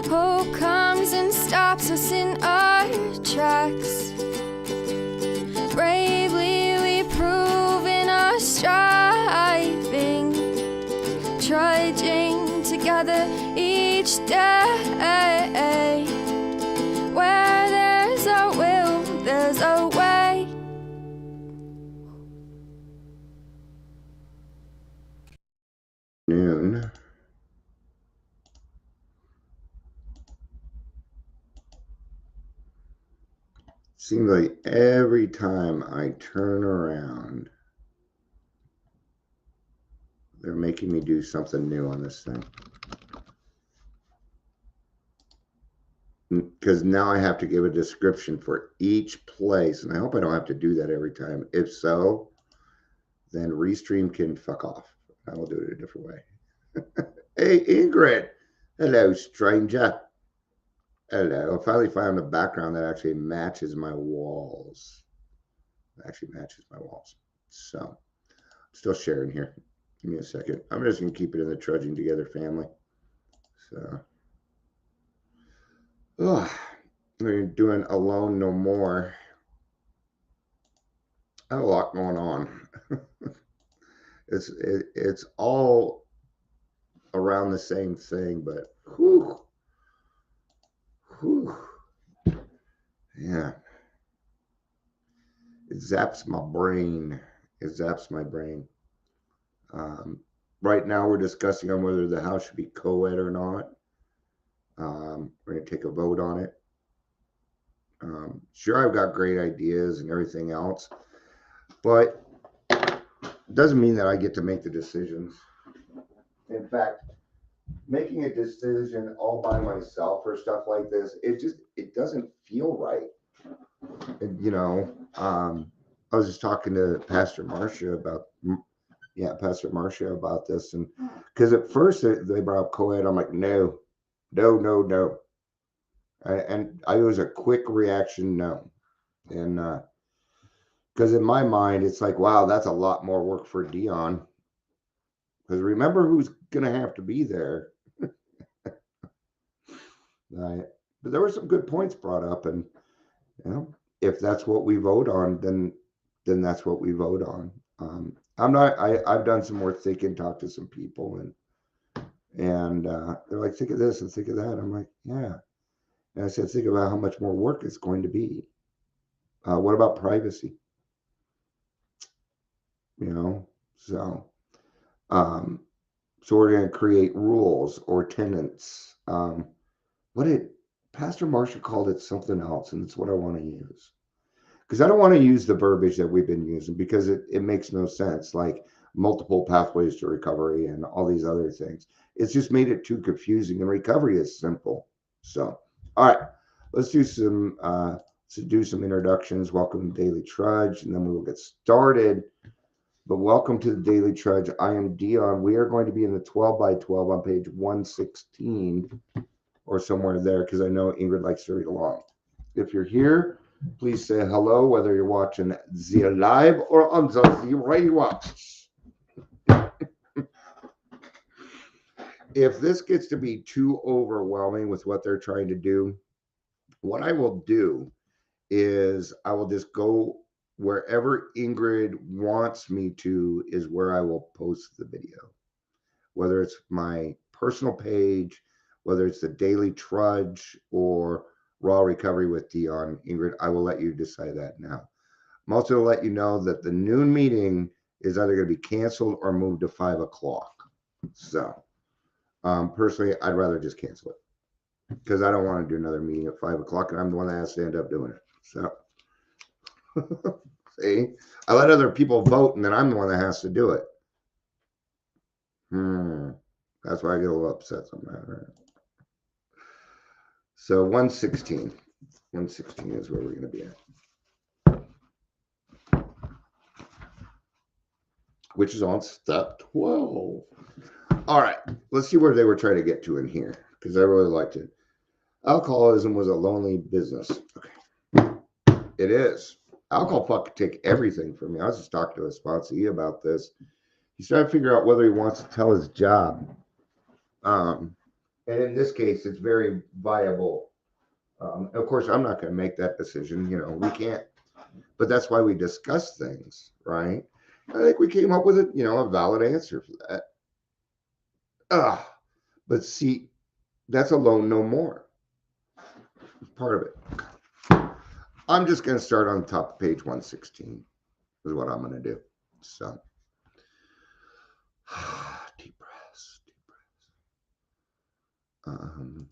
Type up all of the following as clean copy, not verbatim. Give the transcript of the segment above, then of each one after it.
Hope comes and stops us in our tracks. Bravely we prove in our striving, trudging together each day. Where there's a will, there's a way. Noon. Seems like every time I turn around, they're making me do something new on this thing. Because now I have to give a description for each place, and I hope I don't have to do that every time. If so, then Restream can fuck off. I will do it a different way. Hey, Ingrid. Hello, stranger. Hello. I finally found a background that actually matches my walls. So, I'm still sharing here. Give me a second. I'm just going to keep it in the Trudging Together family. So, we're doing Alone No More. I have a lot going on. It's all around the same thing, but whew, yeah, it zaps my brain. Right now, we're discussing on whether the house should be co-ed or not. We're going to take a vote on it. Sure, I've got great ideas and everything else, but it doesn't mean that I get to make the decisions. In fact, making a decision all by myself for stuff like this, it doesn't feel right. And, I was just talking to Pastor Marcia about this, and because at first they brought up co-ed, I'm like, no. And I was a quick reaction, no. And because in my mind, it's like, wow, that's a lot more work for Dion. Because remember who's going to have to be there. Right. But there were some good points brought up. And, if that's what we vote on, then that's what we vote on. I've done some more thinking, talked to some people, and they're like, think of this and think of that. I'm like, yeah. And I said, think about how much more work it's going to be. What about privacy? So we're going to create rules or tenants. What did Pastor Marcia called it? Something else, and it's what I want to use. Because I don't want to use the verbiage that we've been using because it makes no sense, like multiple pathways to recovery and all these other things. It's just made it too confusing, and recovery is simple. So, all right, let's do some introductions. Welcome to Daily Trudge, and then we will get started. But welcome to the Daily Trudge. I am Dion. We are going to be in the 12 by 12 on page 116 or somewhere there because I know Ingrid likes to read along. If you're here, please say hello, whether you're watching the live or on the rewatch. If this gets to be too overwhelming with what they're trying to do, what I will do is I will just go wherever Ingrid wants me to is where I will post the video. Whether it's my personal page, whether it's the Daily Trudge or Raw Recovery with Dion, Ingrid, I will let you decide that now. I'm also going to let you know that the noon meeting is either going to be canceled or moved to 5 o'clock. So, personally, I'd rather just cancel it because I don't want to do another meeting at 5 o'clock, and I'm the one that has to end up doing it. So, see, I let other people vote, and then I'm the one that has to do it. That's why I get a little upset sometimes. Right? So 116 is where we're going to be at, which is on step 12. All right, let's see where they were trying to get to in here because I really liked it. Alcoholism was a lonely business. Okay, it is. Alcohol fucking take everything from me. I was just talking to a sponsee about this. He's trying to figure out whether he wants to tell his job. And in this case, it's very viable. Of course, I'm not going to make that decision. We can't. But that's why we discuss things, right? I think we came up with a valid answer for that. But see, that's alone no more. It's part of it. I'm just going to start on the top of page 116 is what I'm going to do. So, deep breaths, deep breaths.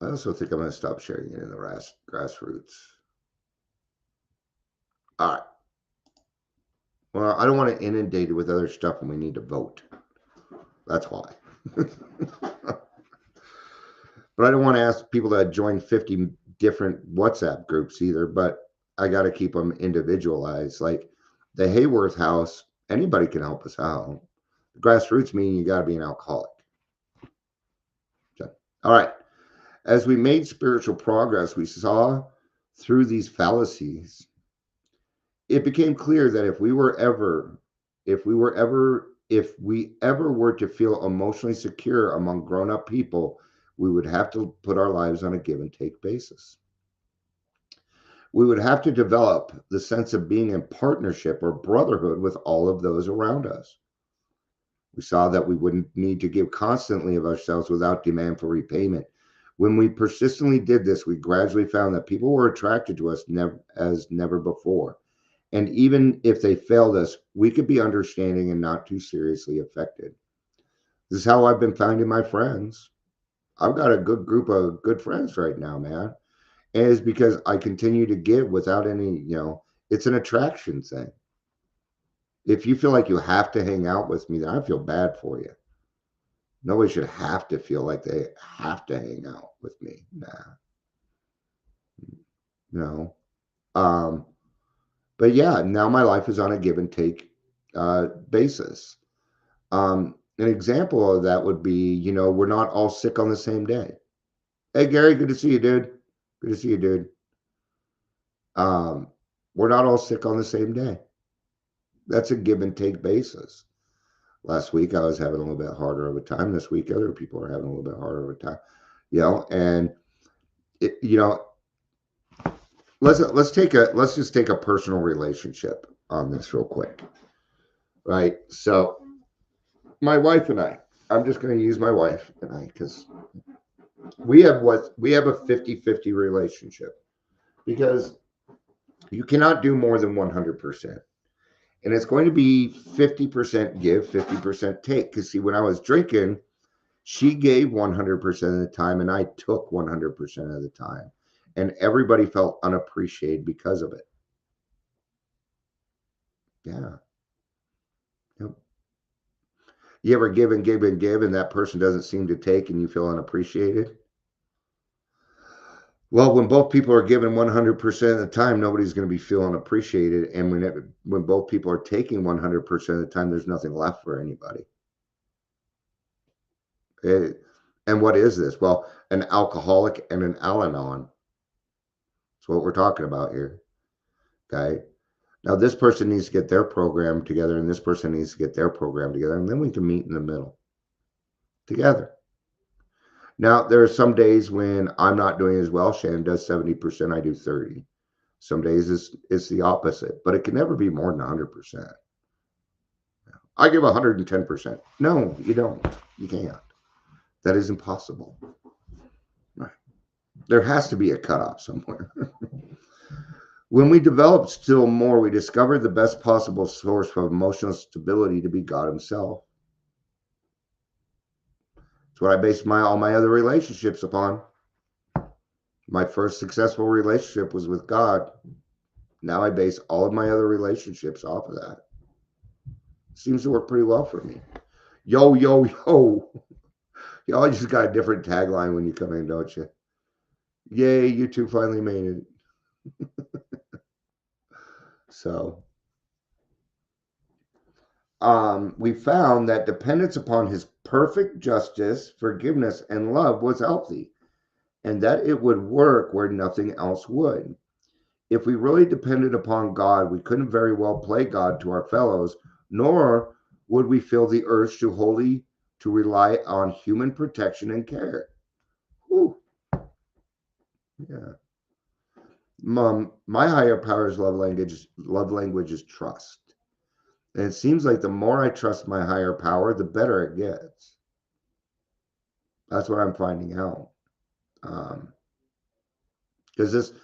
I also think I'm going to stop sharing it in the grassroots. All right. Well, I don't want to inundate it with other stuff and we need to vote. That's why. But I don't want to ask people to join 50 different WhatsApp groups either, but I got to keep them individualized. Like the Hayworth House, anybody can help us out. The grassroots meaning you got to be an alcoholic. So, all right. As we made spiritual progress, we saw through these fallacies. It became clear that if we ever were to feel emotionally secure among grown-up people, we would have to put our lives on a give and take basis. We would have to develop the sense of being in partnership or brotherhood with all of those around us. We saw that we wouldn't need to give constantly of ourselves without demand for repayment. When we persistently did this, we gradually found that people were attracted to us as never before. And even if they failed us, we could be understanding and not too seriously affected. This is how I've been finding my friends. I've got a good group of good friends right now, man. And it's because I continue to give without any, it's an attraction thing. If you feel like you have to hang out with me, then I feel bad for you. Nobody should have to feel like they have to hang out with me. Nah. But yeah, now my life is on a give and take basis. An example of that would be, we're not all sick on the same day. Hey, Gary, good to see you, dude. Good to see you, dude. We're not all sick on the same day. That's a give and take basis. Last week, I was having a little bit harder of a time. This week, other people are having a little bit harder of a time. And let's just take a personal relationship on this real quick, right? So my wife and I'm just going to use my wife and I because we have a 50-50 relationship because you cannot do more than 100%. And it's going to be 50% give, 50% take. Because see, when I was drinking, she gave 100% of the time and I took 100% of the time. And everybody felt unappreciated because of it. Yeah. Yep. You ever give and give and give and that person doesn't seem to take and you feel unappreciated? Well, when both people are giving 100% of the time, nobody's going to be feeling appreciated. And when both people are taking 100% of the time, there's nothing left for anybody. And what is this? Well, an alcoholic and an Al-Anon. That's what we're talking about here. Okay. Now, this person needs to get their program together and this person needs to get their program together. And then we can meet in the middle together. Now, there are some days when I'm not doing as well. Shannon does 70%, I do 30%. Some days it's the opposite, but it can never be more than 100%. I give 110%. No, you don't. You can't. That is impossible. Right. There has to be a cutoff somewhere. When we developed still more, we discovered the best possible source for emotional stability to be God Himself. It's what I based all my other relationships upon. My first successful relationship was with God. Now I base all of my other relationships off of that. Seems to work pretty well for me. Yo, yo, yo. Y'all just got a different tagline when you come in, don't you? Yay, you two finally made it. So, we found that dependence upon His perfect justice, forgiveness, and love was healthy, and that it would work where nothing else would. If we really depended upon God, we couldn't very well play God to our fellows, nor would we feel the urge to to rely on human protection and care. Whew. Yeah. Mom, my higher power's love language is trust. And it seems like the more I trust my higher power, the better it gets. That's what I'm finding out. Because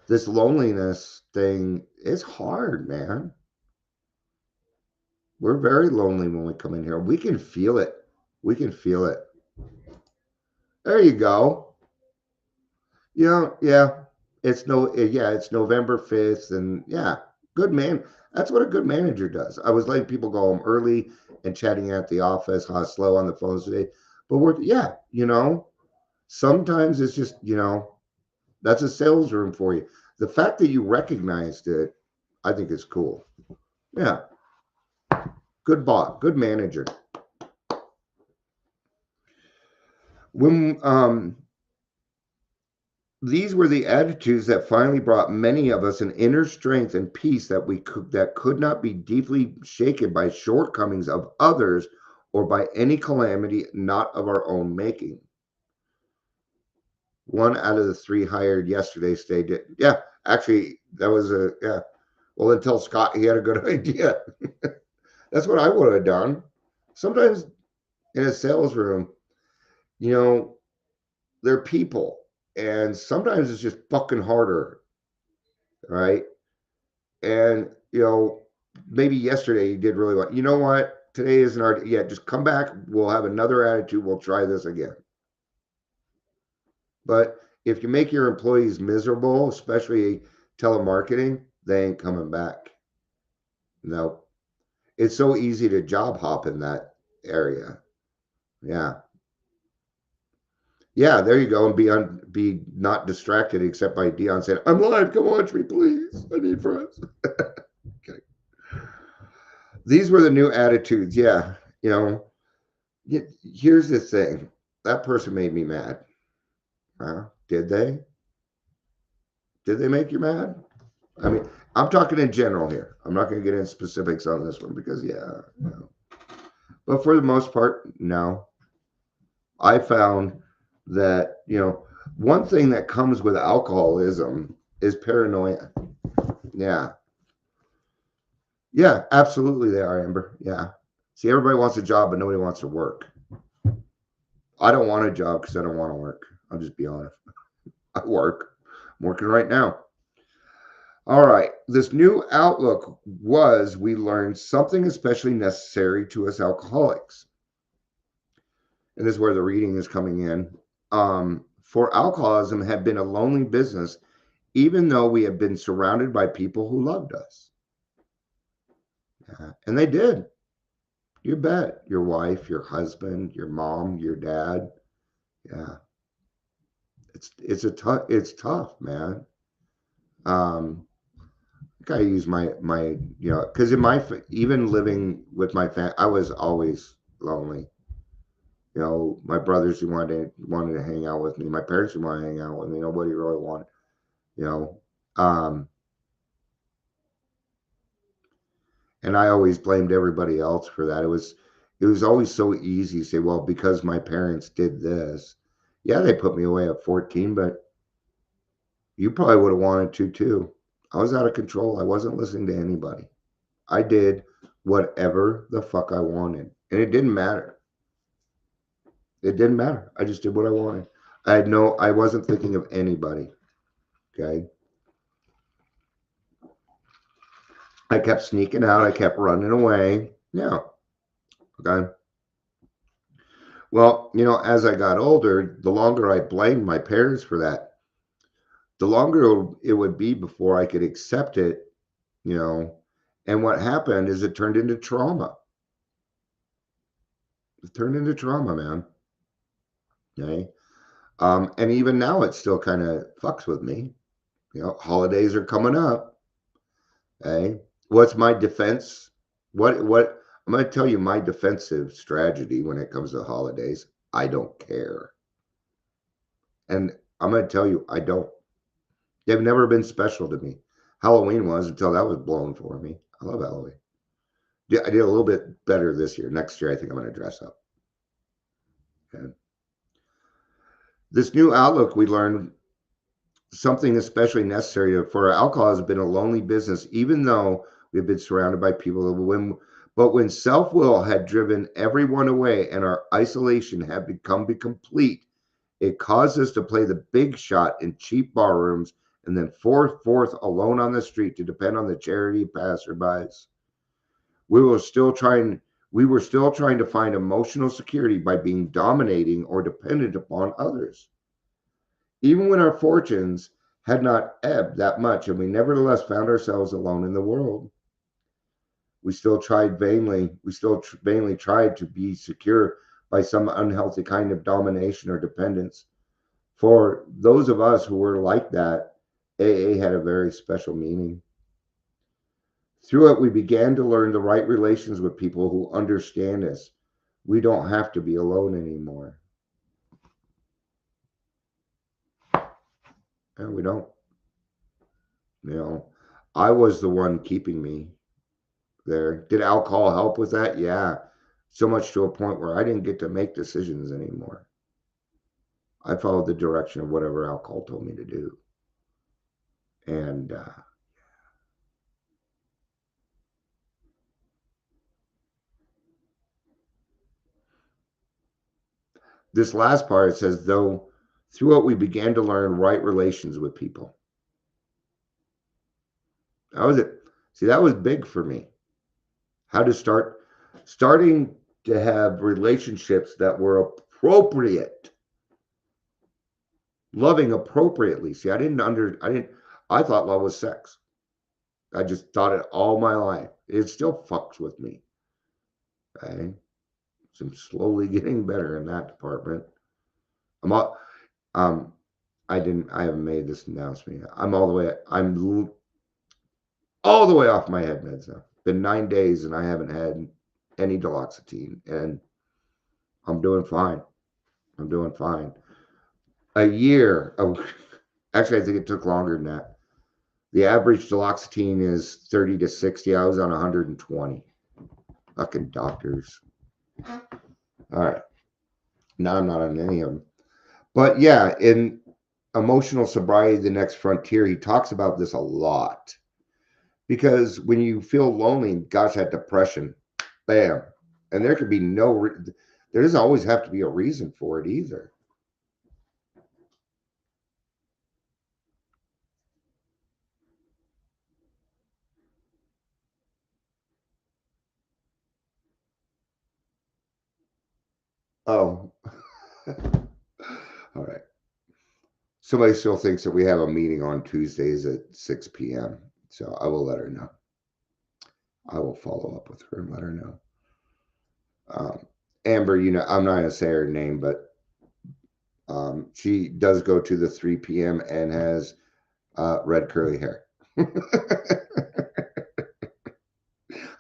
this loneliness thing is hard, man. We're very lonely when we come in here. We can feel it. We can feel it. There you go. Yeah. It's November 5th, and yeah, good man. That's what a good manager does. I was letting people go home early and chatting at the office, how slow on the phones today. But sometimes it's just, that's a sales room for you. The fact that you recognized it, I think is cool. Yeah. Good boss, good manager. When these were the attitudes that finally brought many of us an inner strength and peace that could not be deeply shaken by shortcomings of others or by any calamity not of our own making. 1 out of the 3 hired yesterday stayed. Yeah, actually, that was yeah. Well, until Scott, he had a good idea. That's what I would have done. Sometimes in a sales room, they're people, and sometimes it's just fucking harder, right? And maybe yesterday you did really well. You know what? Today isn't our just come back. We'll have another attitude. We'll try this again. But if you make your employees miserable, especially telemarketing, they ain't coming back. No. It's so easy to job hop in that area. Yeah. Yeah, there you go. And be not distracted except by Dion saying, "I'm live. Come watch me, please. I need friends." Okay. These were the new attitudes. Yeah. Here's the thing. That person made me mad. Did they? Did they make you mad? I mean, I'm talking in general here. I'm not going to get into specifics on this one because, no. But for the most part, no. I found that, one thing that comes with alcoholism is paranoia. Yeah. Yeah, absolutely they are, Amber. Yeah. See, everybody wants a job, but nobody wants to work. I don't want a job because I don't want to work. I'll just be honest. I work. I'm working right now. All right. This new outlook we learned something especially necessary to us alcoholics. And this is where the reading is coming in. For alcoholism had been a lonely business, even though we had been surrounded by people who loved us. And they did. You bet. Your wife, your husband, your mom, your dad. Yeah. It's tough, man. I use my because even living with my family, I was always lonely. My brothers who wanted to hang out with me, my parents who wanted to hang out with me, nobody really wanted, and I always blamed everybody else for that. It was always so easy to say, well, because my parents did this. Yeah, they put me away at 14, but you probably would have wanted to too. I was out of control. I wasn't listening to anybody. I did whatever the fuck I wanted. And it didn't matter. It didn't matter. I just did what I wanted. I wasn't thinking of anybody. Okay. I kept sneaking out. I kept running away. Yeah. Okay. Well, as I got older, the longer I blamed my parents for that, the longer it would be before I could accept it, And what happened is it turned into trauma. It turned into trauma, man. Okay. And even now it still kind of fucks with me. Holidays are coming up. Okay. What's my defense? What I'm going to tell you my defensive strategy when it comes to holidays. I don't care. And I'm going to tell you, I don't. They've never been special to me. Halloween was until that was blown for me. I love Halloween. Yeah, I did a little bit better this year. Next year, I think I'm going to dress up. Okay. This new outlook, we learned something especially necessary for alcohol has been a lonely business, even though we've been surrounded by people. But when self-will had driven everyone away and our isolation had become complete, it caused us to play the big shot in cheap bar rooms and then forth alone on the street to depend on the charity passerbys. We were still trying we were still trying to find emotional security by being dominating or dependent upon others. Even when our fortunes had not ebbed that much and we nevertheless found ourselves alone in the world, we still vainly tried to be secure by some unhealthy kind of domination or dependence. For those of us who were like that, AA had a very special meaning. Through it, we began to learn the right relations with people who understand us. We don't have to be alone anymore. And we don't. You know, I was the one keeping me there. Did alcohol help with that? Yeah. So much to a point where I didn't get to make decisions anymore. I followed the direction of whatever alcohol told me to do. And this last part, it says, though through it, we began to learn right relations with people. That was it. See, that was big for me. How to starting to have relationships that were appropriate, loving appropriately. See, I thought love was sex. I just thought it all my life. It still fucks with me. Okay. So I'm slowly getting better in that department. I'm all, um, I haven't made this announcement yet. I'm all the way off my head meds now. Been 9 days and I haven't had any duloxetine, and I'm doing fine. I'm doing fine. A year of, actually, I think it took longer than that. The average duloxetine is 30 to 60. I was on 120. Fucking doctors. All right. Now I'm not on any of them. But yeah, in Emotional Sobriety, The Next Frontier, he talks about this a lot. Because when you feel lonely, gosh, that depression, bam. And there could be there doesn't always have to be a reason for it either. Oh, all right. Somebody still thinks that we have a meeting on Tuesdays at 6 p.m. So I will let her know. I will follow up with her and let her know. Amber, I'm not going to say her name, but she does go to the 3 p.m. and has red curly hair.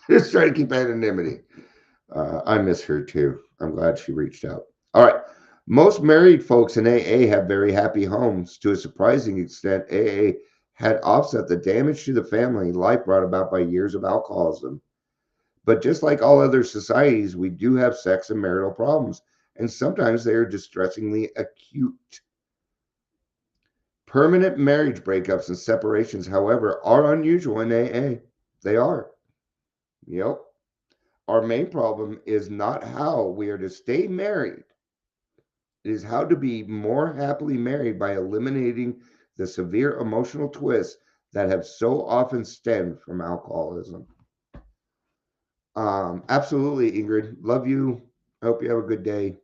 Just trying to keep anonymity. I miss her too. I'm glad she reached out. All right. Most married folks in AA have very happy homes. To a surprising extent, AA had offset the damage to the family life brought about by years of alcoholism. But just like all other societies, we do have sex and marital problems, and sometimes they are distressingly acute. Permanent marriage breakups and separations, however, are unusual in AA. They are. Yep. Our main problem is not how we are to stay married. It is how to be more happily married by eliminating the severe emotional twists that have so often stemmed from alcoholism. Absolutely, Ingrid. Love you. I hope you have a good day.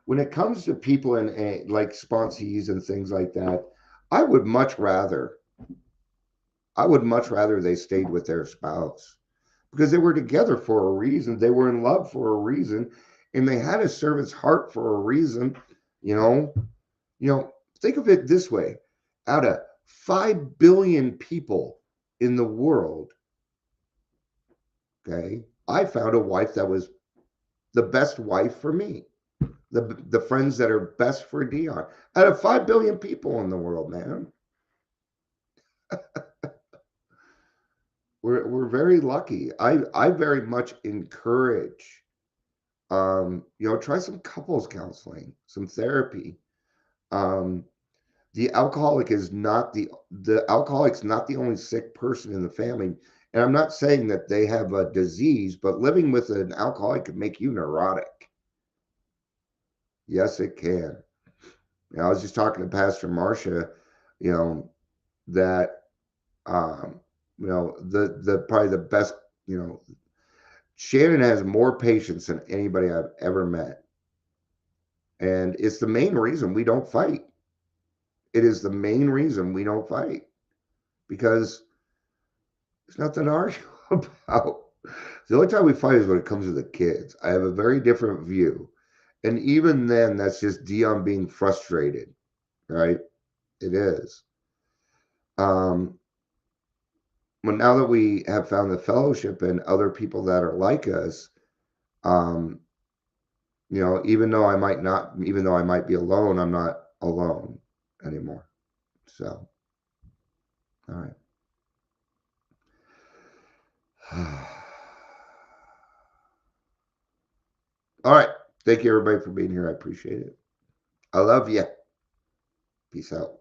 When it comes to people in like sponsees and things like that, I would much rather, they stayed with their spouse because they were together for a reason. They were in love for a reason, and they had a servant's heart for a reason. You know, think of it this way: out of 5 billion people in the world, okay, I found a wife that was the best wife for me. The friends that are best for Dion. Out of 5 billion people in the world, man, we're very lucky. I very much encourage Try some couples counseling, some therapy. Um, the alcoholic's not the only sick person in the family. And I'm not saying that they have a disease, but living with an alcoholic could make you neurotic. Yes, it can. I was just talking to Pastor Marcia, you know, that the probably the best, you know, Shannon has more patience than anybody I've ever met. And it's the main reason we don't fight. It is the main reason we don't fight because there's nothing to argue about. The only time we fight is when it comes to the kids. I have a very different view. And even then, that's just Dion being frustrated, right? It is. Well, now that we have found the fellowship and other people that are like us, um, even though I might be alone, I'm not alone anymore. So, all right. All right. Thank you, everybody, for being here. I appreciate it. I love you. Peace out.